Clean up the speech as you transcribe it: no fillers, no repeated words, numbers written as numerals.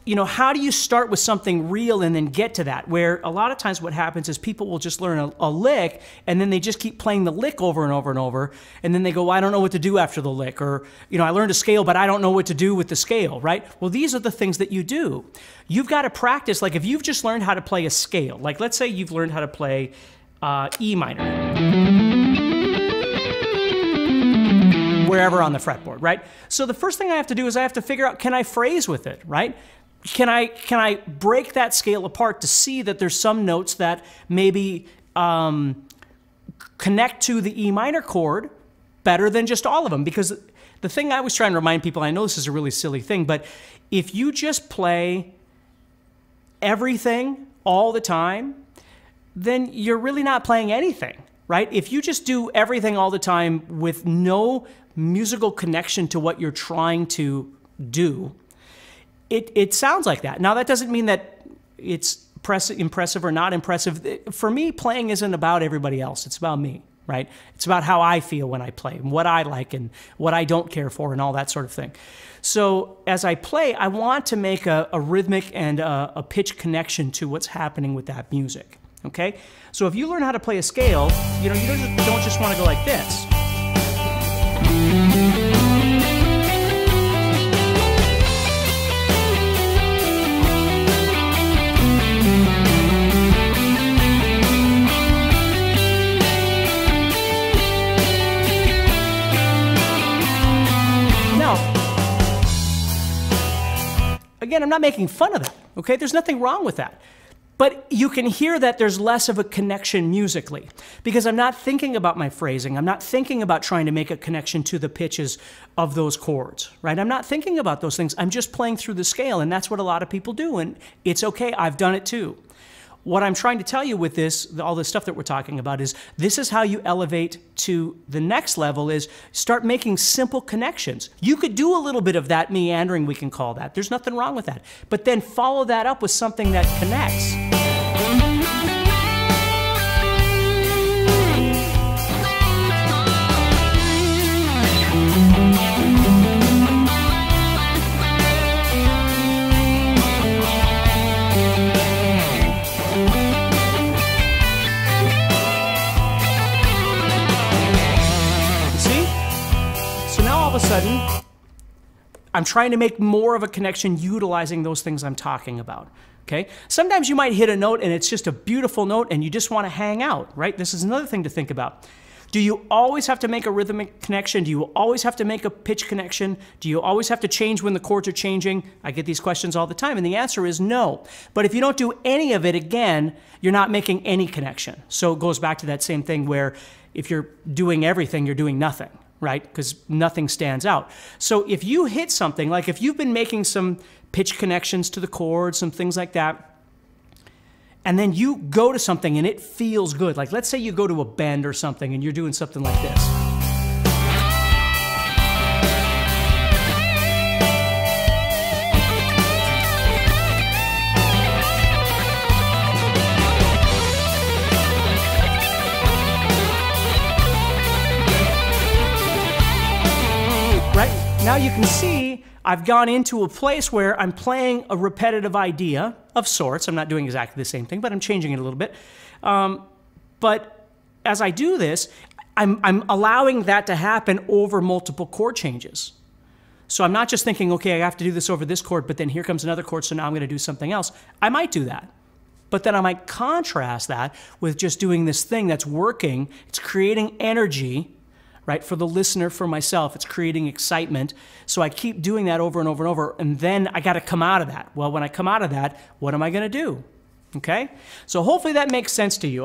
you know, how do you start with something real and then get to that? Where a lot of times what happens is people will just learn a lick and then they just keep playing the lick over and over and over. And then they go, well, I don't know what to do after the lick. Or, you know, I learned a scale, but I don't know what to do with the scale, right? Well, these are the things that you do. You've got to practice. Like if you've just learned how to play a scale, like let's say you've learned how to play E minor, wherever on the fretboard, right? So the first thing I have to do is I have to figure out, can I phrase with it, right? Can I break that scale apart to see that there's some notes that maybe connect to the E minor chord better than just all of them? Because the thing I was trying to remind people, I know this is a really silly thing, but if you just play everything all the time, then you're really not playing anything, right? If you just do everything all the time with no musical connection to what you're trying to do, it sounds like that. Now, that doesn't mean that it's impressive or not impressive. For me, playing isn't about everybody else. It's about me, right? It's about how I feel when I play, and what I like and what I don't care for and all that sort of thing. So as I play, I want to make a rhythmic and a pitch connection to what's happening with that music, okay? So if you learn how to play a scale, you know, you don't just want to go like this. Again, I'm not making fun of that, okay? There's nothing wrong with that. But you can hear that there's less of a connection musically because I'm not thinking about my phrasing. I'm not thinking about trying to make a connection to the pitches of those chords, right? I'm not thinking about those things. I'm just playing through the scale, and that's what a lot of people do, and it's okay. I've done it too. What I'm trying to tell you with this, all this stuff that we're talking about, is this is how you elevate to the next level, is start making simple connections. You could do a little bit of that meandering, we can call that. There's nothing wrong with that. But then follow that up with something that connects. All of a sudden, I'm trying to make more of a connection utilizing those things I'm talking about, okay? Sometimes you might hit a note and it's just a beautiful note and you just want to hang out, right? This is another thing to think about. Do you always have to make a rhythmic connection? Do you always have to make a pitch connection? Do you always have to change when the chords are changing? I get these questions all the time, and the answer is no. But if you don't do any of it, again, you're not making any connection. So it goes back to that same thing where if you're doing everything, you're doing nothing, right? Because nothing stands out. So if you hit something, like if you've been making some pitch connections to the chords, some things like that, and then you go to something and it feels good, like let's say you go to a bend or something and you're doing something like this. Now you can see I've gone into a place where I'm playing a repetitive idea of sorts. I'm not doing exactly the same thing, but I'm changing it a little bit. But as I do this, I'm allowing that to happen over multiple chord changes. So I'm not just thinking, okay, I have to do this over this chord, but then here comes another chord, so now I'm going to do something else. I might do that. But then I might contrast that with just doing this thing that's working. It's creating energy, right, for the listener, for myself. It's creating excitement. So I keep doing that over and over and over, and then I got to come out of that. Well, when I come out of that, what am I going to do? Okay? So hopefully that makes sense to you.